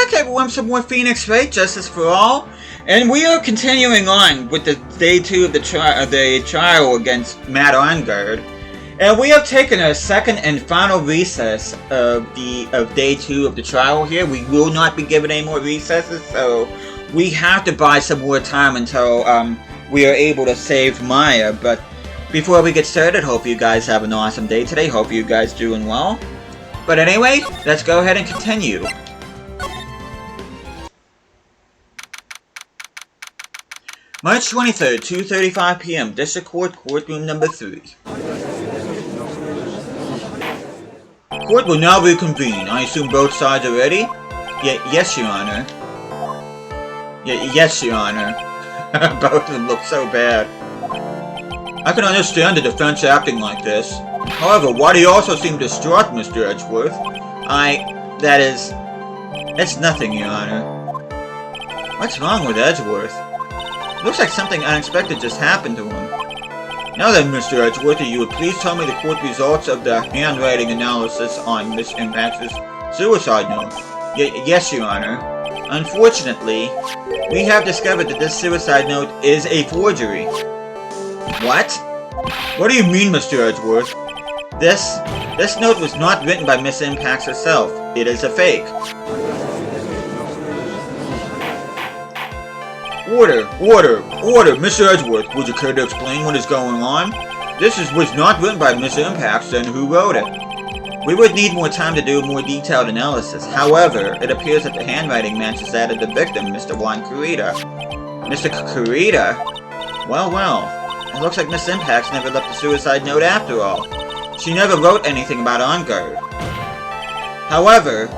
back everyone, some more Phoenix Wright, Justice for All. And we are continuing on with the day 2 of the trial against Matt Arngard. And we have taken a second and final recess of day 2 of the trial here. We will not be given any more recesses, so we have to buy some more time until we are able to save Maya. But before we get started, hope you guys have an awesome day today. Hope you guys doing well. But anyway, let's go ahead and continue. March 23rd, 2:35 p.m. District Court, Courtroom Number 3. Court will now reconvene. I assume both sides are ready? Yes, Your Honor. Yes, Your Honor. Both of them look so bad. I can understand the defense acting like this. However, why do you also seem distraught, Mr. Edgeworth? It's nothing, Your Honor. What's wrong with Edgeworth? Looks like something unexpected just happened to him. Now then, Mr. Edgeworth, you would please tell me the court results of the handwriting analysis on Miss Impact's suicide note. Yes, Your Honor. Unfortunately, we have discovered that this suicide note is a forgery. What? What do you mean, Mr. Edgeworth? This note was not written by Miss Impact herself. It is a fake. Order! Mr. Edgeworth, would you care to explain what is going on? This was not written by Miss Impact, then who wrote it? We would need more time to do a more detailed analysis. However, it appears that the handwriting matches that of the victim, Mr. Juan Carita. Mr. Carita? Well. It looks like Miss Impact never left a suicide note after all. She never wrote anything about Arngard. However,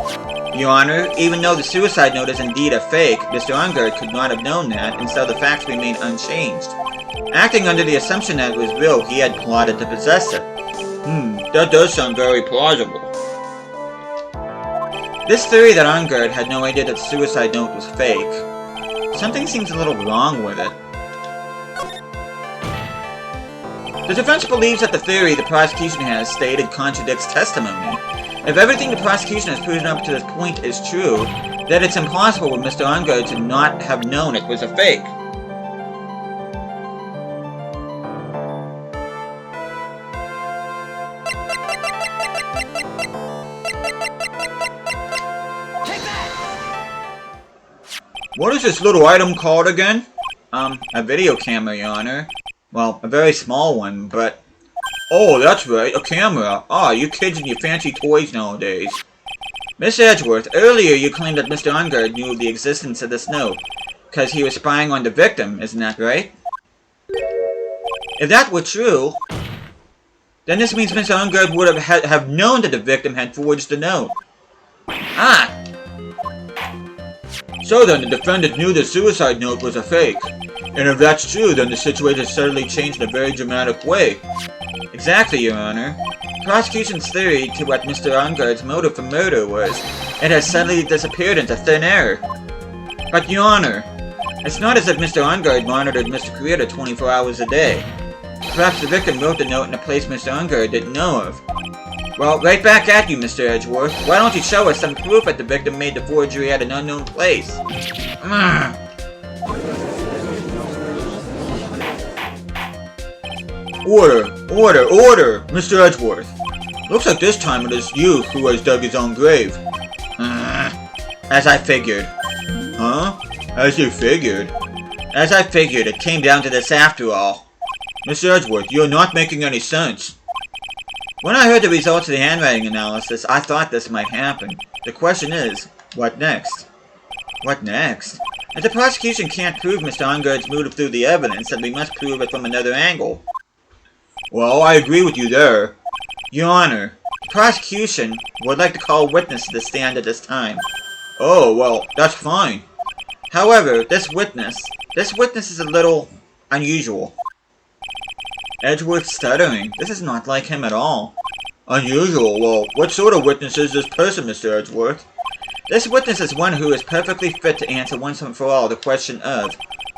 Your Honor, even though the suicide note is indeed a fake, Mr. Arngard could not have known that, and so the facts remain unchanged. Acting under the assumption that it was real, he had plotted to possess it. That does sound very plausible. This theory that Arngard had no idea that the suicide note was fake. Something seems a little wrong with it. The defense believes that the theory the prosecution has stated contradicts testimony. If everything the prosecution has proven up to this point is true, then it's impossible for Mr. Arngard to not have known it was a fake. What is this little item called again? A video camera, Your Honor. Well, a very small one, but... Oh, that's right, a camera. You kids and your fancy toys nowadays. Miss Edgeworth, earlier you claimed that Mr. Arngard knew of the existence of this note, because he was spying on the victim, isn't that right? If that were true, then this means Mr. Arngard would have known that the victim had forged the note. So then, the defendant knew the suicide note was a fake. And if that's true, then the situation suddenly changed in a very dramatic way. Exactly, Your Honor. The prosecution's theory to what Mr. Arngard's motive for murder was, it has suddenly disappeared into thin air. But, Your Honor, it's not as if Mr. Arngard monitored Mr. Carita 24 hours a day. Perhaps the victim wrote the note in a place Mr. Arngard didn't know of. Well, right back at you, Mr. Edgeworth. Why don't you show us some proof that the victim made the forgery at an unknown place? Order! Mr. Edgeworth. Looks like this time it is you who has dug his own grave. As I figured. Huh? As you figured? As I figured, it came down to this after all. Mr. Edgeworth, you are not making any sense. When I heard the results of the handwriting analysis, I thought this might happen. The question is, what next? What next? If the prosecution can't prove Mr. Arngard's motive through the evidence, then we must prove it from another angle. Well, I agree with you there. Your Honor, the prosecution would like to call a witness to the stand at this time. Oh, well, that's fine. However, this witness is a little unusual. Edgeworth stuttering. This is not like him at all. Unusual? Well, what sort of witness is this person, Mr. Edgeworth? This witness is one who is perfectly fit to answer once and for all the question of,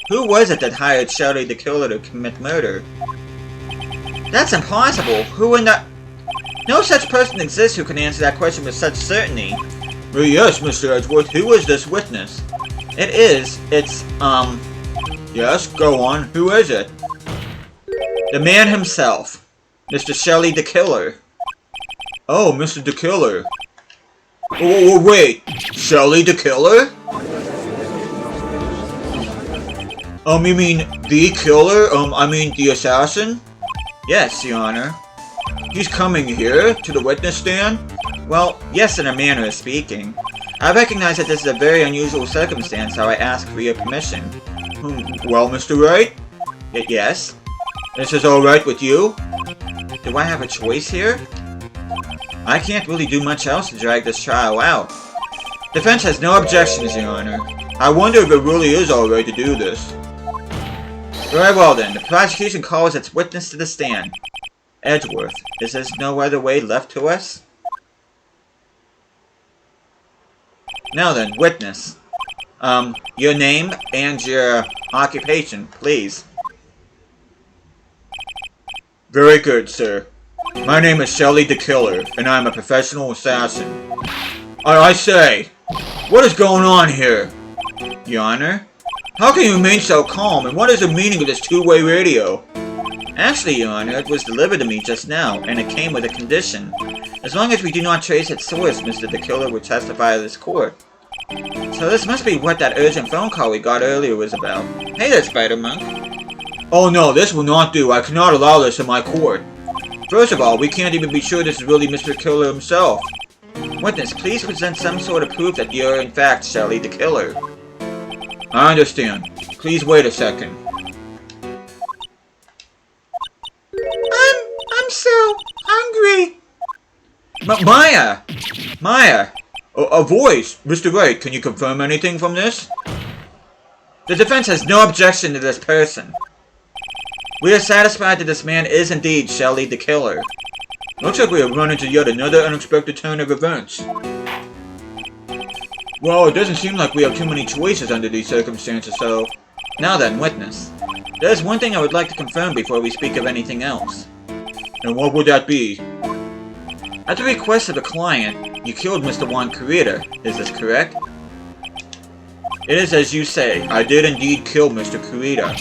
who was it that hired Shelly the killer to commit murder? That's impossible. Who in the... No such person exists who can answer that question with such certainty. Yes, Mr. Edgeworth, who is this witness? It's, yes, go on, who is it? The man himself, Mr. Shelley the Killer. Oh, Mr. the Killer. Oh, wait, Shelley the Killer? You mean the killer? I mean the assassin? Yes, Your Honor. He's coming here, to the witness stand? Well, yes, in a manner of speaking. I recognize that this is a very unusual circumstance, so I ask for your permission. Well, Mr. Wright? Yes? This is alright with you? Do I have a choice here? I can't really do much else to drag this trial out. Defense has no objections, Your Honor. I wonder if it really is alright to do this. Very well then, the prosecution calls its witness to the stand. Edgeworth, is there no other way left to us? Now then, witness. Your name and your occupation, please. Very good, sir. My name is Shelley the Killer, and I am a professional assassin. I say, what is going on here? Your Honor? How can you remain so calm, and what is the meaning of this two-way radio? Actually, Your Honor, it was delivered to me just now, and it came with a condition. As long as we do not trace its source, Mr. the Killer would testify to this court. So this must be what that urgent phone call we got earlier was about. Hey there, Spider-Monk. Oh no, this will not do. I cannot allow this in my court. First of all, we can't even be sure this is really Mr. Killer himself. Witness, please present some sort of proof that you're in fact Shelley the Killer. I understand. Please wait a second. I'm so hungry. Maya! Maya! A voice! Mr. Wright, can you confirm anything from this? The defense has no objection to this person. We are satisfied that this man is indeed Shelley the Killer. Looks like we have run into yet another unexpected turn of events. Well, it doesn't seem like we have too many choices under these circumstances, so... Now then, witness. There's one thing I would like to confirm before we speak of anything else. And what would that be? At the request of the client, you killed Mr. Juan Carrera. Is this correct? It is as you say. I did indeed kill Mr. Carrera.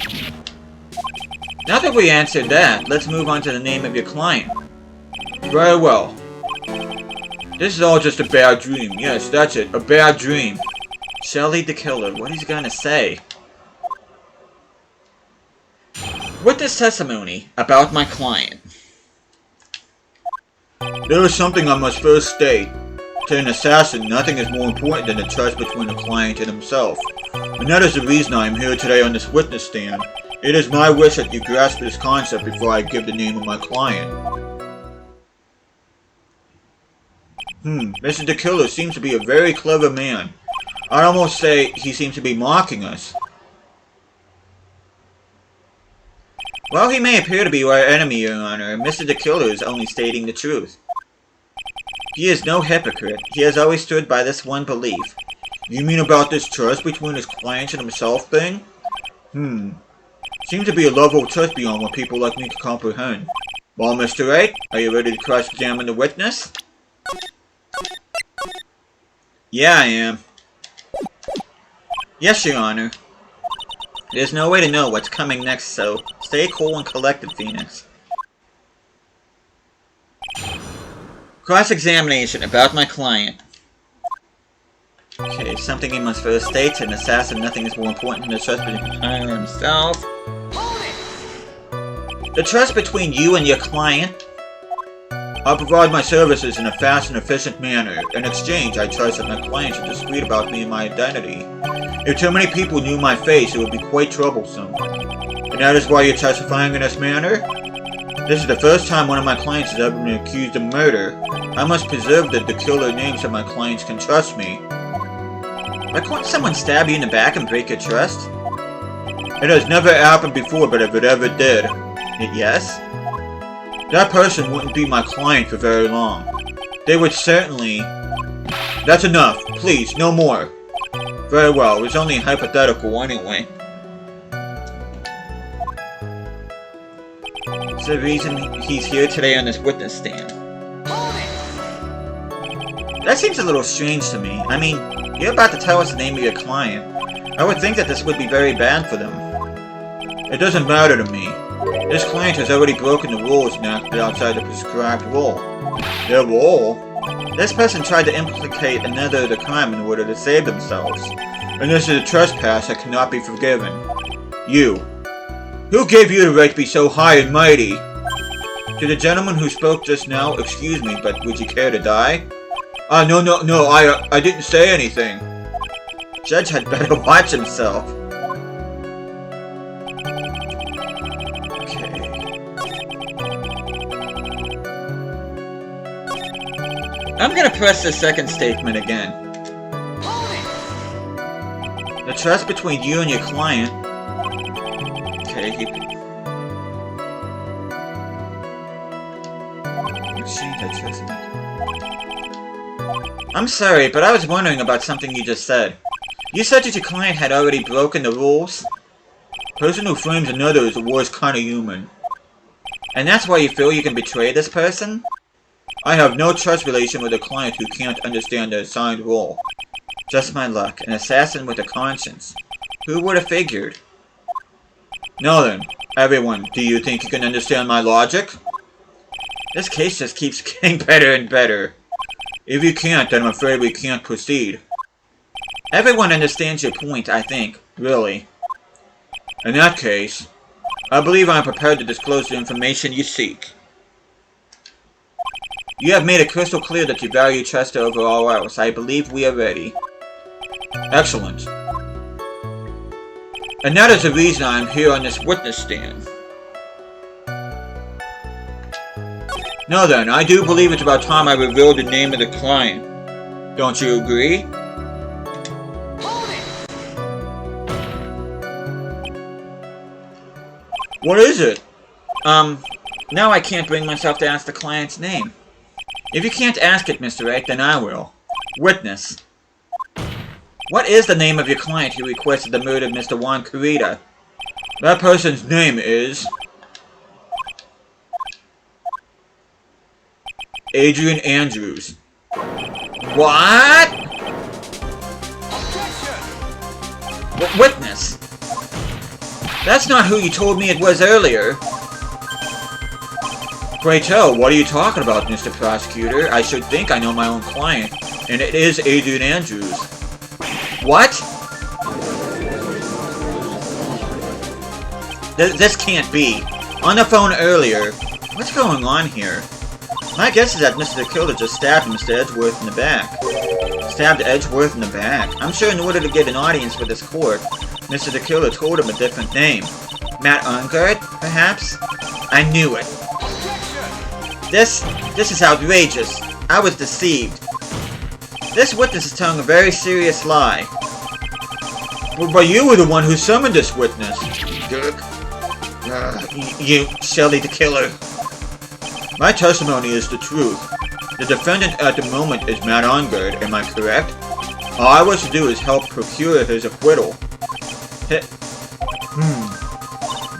Now that we answered that, let's move on to the name of your client. Very well. This is all just a bad dream. Yes, that's it. A bad dream. Shelley the Killer. What is he gonna say? With this testimony about my client. There is something I must first state. To an assassin, nothing is more important than the trust between the client and himself. And that is the reason I am here today on this witness stand. It is my wish that you grasp this concept before I give the name of my client. Mr. the Killer seems to be a very clever man. I'd almost say he seems to be mocking us. While he may appear to be our enemy, Your Honor, Mr. the Killer is only stating the truth. He is no hypocrite. He has always stood by this one belief. You mean about this trust between his client and himself thing? Seems to be a level of trust beyond what people like me can comprehend. Well, Mr. Wright, are you ready to cross-examine the witness? Yeah, I am. Yes, Your Honor. There's no way to know what's coming next, so stay cool and collected, Phoenix. Cross-examination about my client. Okay, something he must first state. To an assassin, nothing is more important than the trust between the client and himself. The trust between you and your client. I'll provide my services in a fast and efficient manner. In exchange, I trust that my clients are discreet about me and my identity. If too many people knew my face, it would be quite troublesome. And that is why you're testifying in this manner? This is the first time one of my clients has ever been accused of murder. I must preserve the killer name so my clients can trust me. Why couldn't someone stab you in the back and break your trust? It has never happened before, but if it ever did... Yes? That person wouldn't be my client for very long. They would certainly... That's enough. Please, no more. Very well, it was only hypothetical anyway. It's the reason he's here today on this witness stand. That seems a little strange to me. I mean, you're about to tell us the name of your client. I would think that this would be very bad for them. It doesn't matter to me. This client has already broken the rules and acted outside the prescribed rule. Their rule? This person tried to implicate another of the crime in order to save themselves. And this is a trespass that cannot be forgiven. You. Who gave you the right to be so high and mighty? To the gentleman who spoke just now, excuse me, but would you care to die? No, I didn't say anything. Judge had better watch himself. Okay. I'm gonna press the second statement again. The trust between you and your client. Okay, I'm sorry, but I was wondering about something you just said. You said that your client had already broken the rules? Person who frames another is the worst kind of human. And that's why you feel you can betray this person? I have no trust relation with a client who can't understand the assigned role. Just my luck, an assassin with a conscience. Who would have figured? Now then, everyone, do you think you can understand my logic? This case just keeps getting better and better. If you can't, then I'm afraid we can't proceed. Everyone understands your point, I think. Really. In that case, I believe I am prepared to disclose the information you seek. You have made it crystal clear that you value trust over all else. I believe we are ready. Excellent. And that is the reason I am here on this witness stand. Now then, I do believe it's about time I revealed the name of the client. Don't you agree? What is it? Now I can't bring myself to ask the client's name. If you can't ask it, Mr. Wright, then I will. Witness. What is the name of your client who requested the murder of Mr. Juan Carita? That person's name is... Adrian Andrews. What? Witness. That's not who you told me it was earlier. Pray tell, what are you talking about, Mr. Prosecutor? I should think I know my own client, and it is Adrian Andrews. What? This can't be. On the phone earlier. What's going on here? My guess is that Mr. the Killer just stabbed Mr. Edgeworth in the back. Stabbed Edgeworth in the back? I'm sure in order to get an audience for this court, Mr. the Killer told him a different name. Matt Ungard, perhaps? I knew it. This is outrageous. I was deceived. This witness is telling a very serious lie. But you were the one who summoned this witness. Dirk. You, Shelley the Killer. My testimony is the truth. The defendant at the moment is Matt Ungard, am I correct? All I was to do is help procure his acquittal.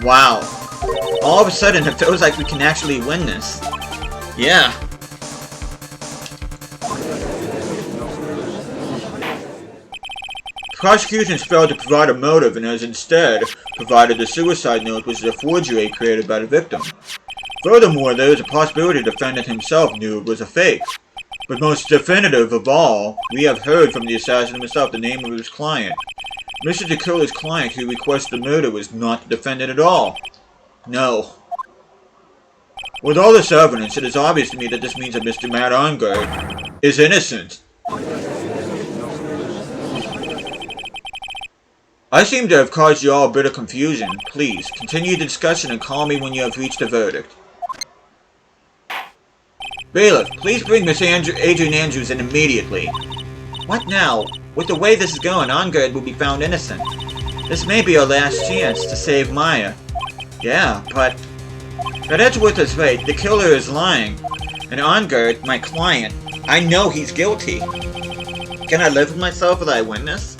Wow. All of a sudden, it feels like we can actually win this. Yeah. Prosecutions failed to provide a motive and has instead provided the suicide note, which is a forgery created by the victim. Furthermore, there is a possibility the defendant himself knew it was a fake. But most definitive of all, we have heard from the assassin himself the name of his client. Mr. the Killer's client who requested the murder was not the defendant at all. No. With all this evidence, it is obvious to me that this means that Mr. Matt Ungard is innocent. I seem to have caused you all a bit of confusion. Please, continue the discussion and call me when you have reached a verdict. Bailiff, please bring Miss Adrian Andrews in immediately. What now? With the way this is going, Ungard will be found innocent. This may be our last chance to save Maya. Yeah, but Edgeworth is right. The killer is lying. And Ungard, my client, I know he's guilty. Can I live with myself as I win this?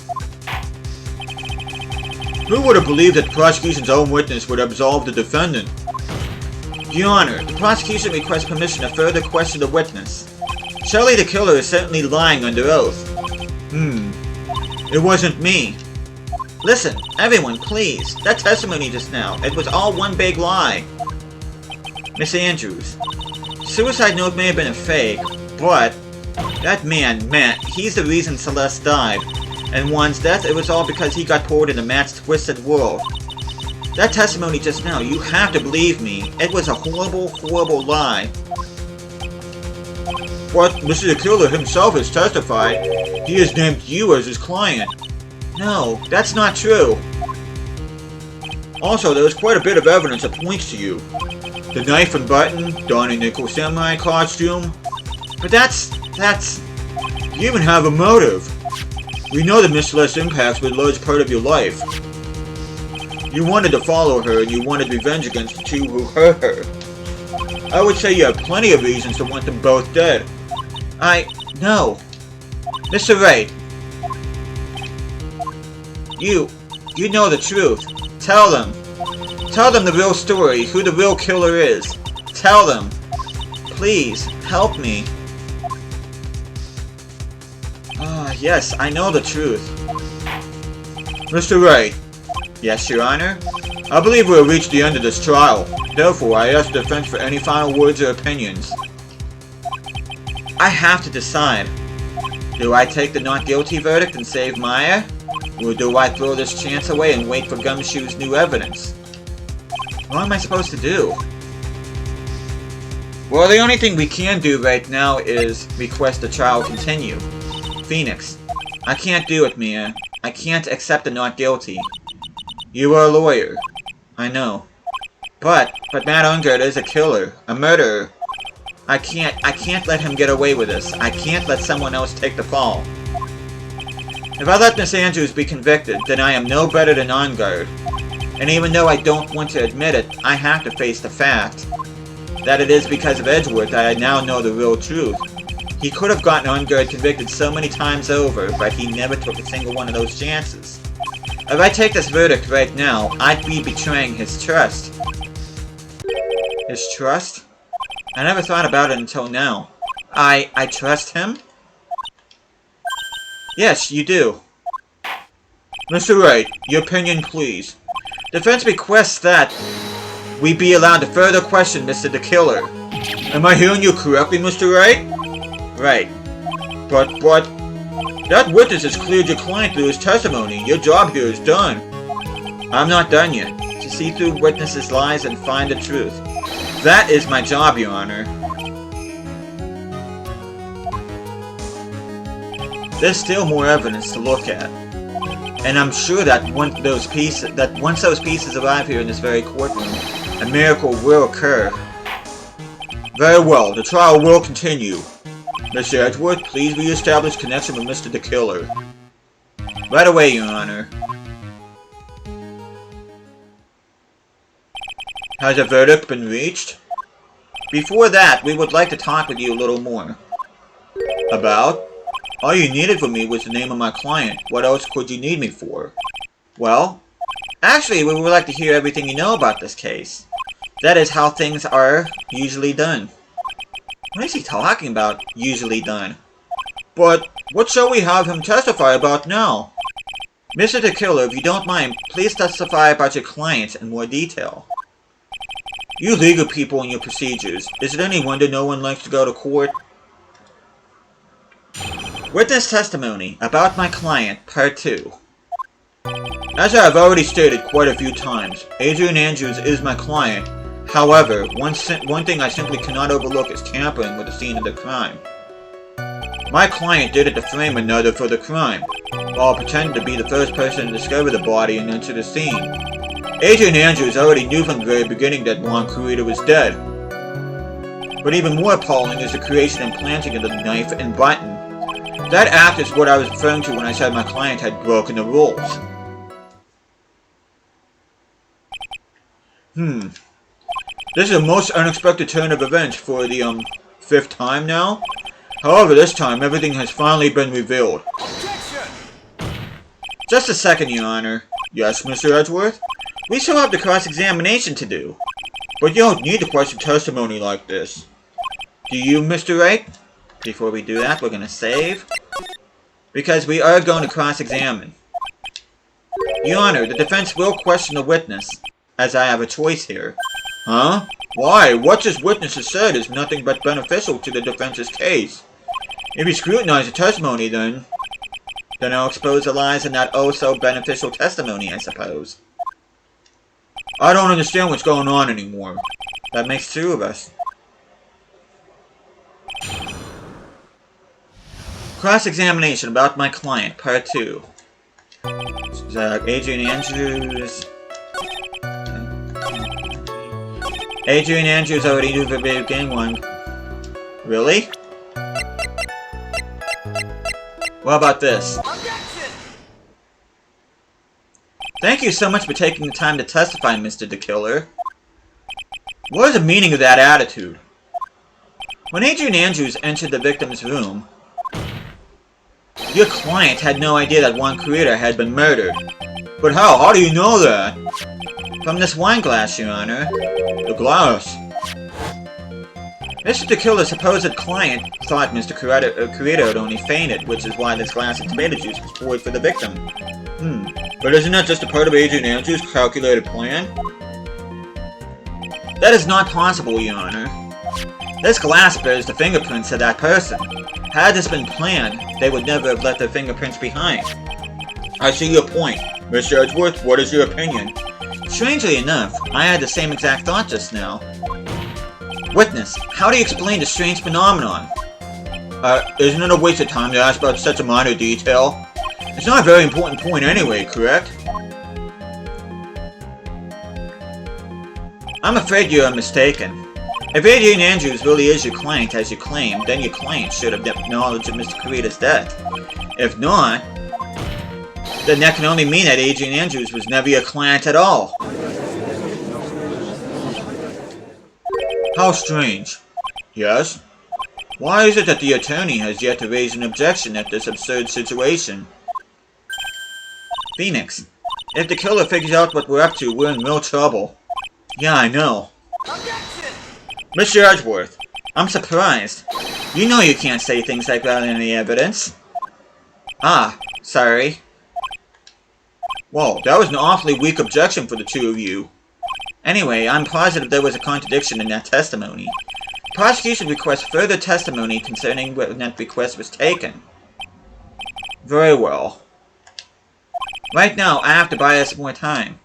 Who would have believed that the prosecution's own witness would absolve the defendant? Your Honor, the prosecution requests permission to further question the witness. Surely the killer is certainly lying under oath. It wasn't me. Listen, everyone, please. That testimony just now, it was all one big lie. Miss Andrews, suicide note may have been a fake, but that man, Matt, he's the reason Celeste died. And Juan's death, it was all because he got pulled into Matt's twisted world. That testimony just now, you have to believe me. It was a horrible, horrible lie. But Mr. Killer himself has testified. He has named you as his client. No, that's not true. Also, there's quite a bit of evidence that points to you. The knife and button, donning Nickel Samurai costume. But that's... You even have a motive. We know that Miss Celeste impacts were a large part of your life. You wanted to follow her, and you wanted revenge against the two who hurt her. I would say you have plenty of reasons to want them both dead. No. Mr. Wright. You know the truth. Tell them. Tell them the real story, who the real killer is. Tell them. Please, help me. Yes, I know the truth. Mr. Wright. Yes, Your Honor? I believe we have reached the end of this trial. Therefore, I ask the defense for any final words or opinions. I have to decide. Do I take the not guilty verdict and save Maya? Or do I throw this chance away and wait for Gumshoe's new evidence? What am I supposed to do? Well, the only thing we can do right now is request the trial continue. Phoenix, I can't do it, Mia. I can't accept the not guilty. You are a lawyer. I know. But Matt Ungert is a killer, a murderer. I can't let him get away with this. I can't let someone else take the fall. If I let Miss Andrews be convicted, then I am no better than Ungert. And even though I don't want to admit it, I have to face the fact that it is because of Edgeworth that I now know the real truth. He could have gotten Ungert convicted so many times over, but he never took a single one of those chances. If I take this verdict right now, I'd be betraying his trust. His trust? I never thought about it until now. I trust him? Yes, you do. Mr. Wright, your opinion, please. Defense requests that we be allowed to further question Mr. the Killer. Am I hearing you correctly, Mr. Wright? Right. But, that witness has cleared your client through his testimony. Your job here is done. I'm not done yet. To see through witnesses' lies and find the truth. That is my job, Your Honor. There's still more evidence to look at. And I'm sure that once those pieces arrive here in this very courtroom, a miracle will occur. Very well, the trial will continue. Mr. Edgeworth, please re-establish connection with Mr. the Killer. Right away, Your Honor. Has a verdict been reached? Before that, we would like to talk with you a little more. About? All you needed from me was the name of my client. What else could you need me for? Well, actually, we would like to hear everything you know about this case. That is how things are usually done. What is he talking about, usually done? But what shall we have him testify about now? Mr. the Killer, if you don't mind, please testify about your client in more detail. You legal people and your procedures. Is it any wonder no one likes to go to court? Witness testimony about my client, Part 2. As I have already stated quite a few times, Adrian Andrews is my client. However, one thing I simply cannot overlook is tampering with the scene of the crime. My client did it to frame another for the crime, while pretending to be the first person to discover the body and enter the scene. Adrian Andrews already knew from the very beginning that Juan Carita was dead. But even more appalling is the creation and planting of the knife and button. That act is what I was referring to when I said my client had broken the rules. This is a most unexpected turn of events for the, 5th time now. However, this time, everything has finally been revealed. Objection! Just a second, Your Honor. Yes, Mr. Edgeworth? We still have the cross-examination to do. But you don't need to question testimony like this. Do you, Mr. Wright? before we do that, we're gonna save. Because we are going to cross-examine. Your Honor, the defense will question the witness, as I have a choice here. Huh? Why? What this witness has said is nothing but beneficial to the defense's case. If you scrutinize the testimony, then I'll expose the lies in that oh-so-beneficial testimony, I suppose. I don't understand what's going on anymore. That makes two of us. Cross-examination about my client, Part 2. Adrian Andrews. Adrian Andrews already knew the video game one. Really? What about this? Thank you so much for taking the time to testify, Mr. the Killer. What is the meaning of that attitude? When Adrian Andrews entered the victim's room, your client had no idea that Juan Corrida had been murdered. But how? How do you know that? From this wine glass, Your Honor. The glass? Mr. the Killer's supposed client thought Mr. Corrida had only fainted, which is why this glass of tomato juice was poured for the victim. But isn't that just a part of Adrian Andrews' calculated plan? That is not possible, Your Honor. This glass bears the fingerprints of that person. Had this been planned, they would never have left their fingerprints behind. I see your point. Mr. Edgeworth, what is your opinion? Strangely enough, I had the same exact thought just now. Witness, how do you explain the strange phenomenon? Isn't it a waste of time to ask about such a minor detail? It's not a very important point anyway, correct? I'm afraid you are mistaken. If Adrian Andrews really is your client as you claim, then your client should have knowledge of Mr. Corrida's death. If not, then that can only mean that Adrian Andrews was never your client at all. How strange. Yes? Why is it that the attorney has yet to raise an objection at this absurd situation? Phoenix, if the killer figures out what we're up to, we're in real trouble. Yeah, I know. Mr. Edgeworth, I'm surprised. You know you can't say things like that in any evidence. Ah, sorry. Whoa, that was an awfully weak objection for the two of you. Anyway, I'm positive there was a contradiction in that testimony. Prosecution requests further testimony concerning when that request was taken. Very well. Right now, I have to buy us more time.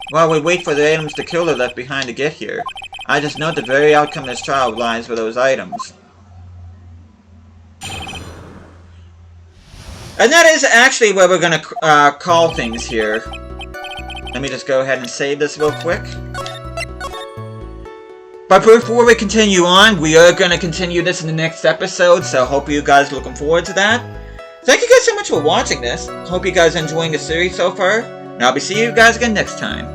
While we wait for the items the killer left behind to get here, I just note the very outcome of this trial lies with those items. And that is actually where we're gonna call things here. Let me just go ahead and save this real quick. But before we continue on, we are gonna continue this in the next episode, so I hope you guys are looking forward to that. Thank you guys so much for watching this. Hope you guys are enjoying the series so far. And I'll be seeing you guys again next time.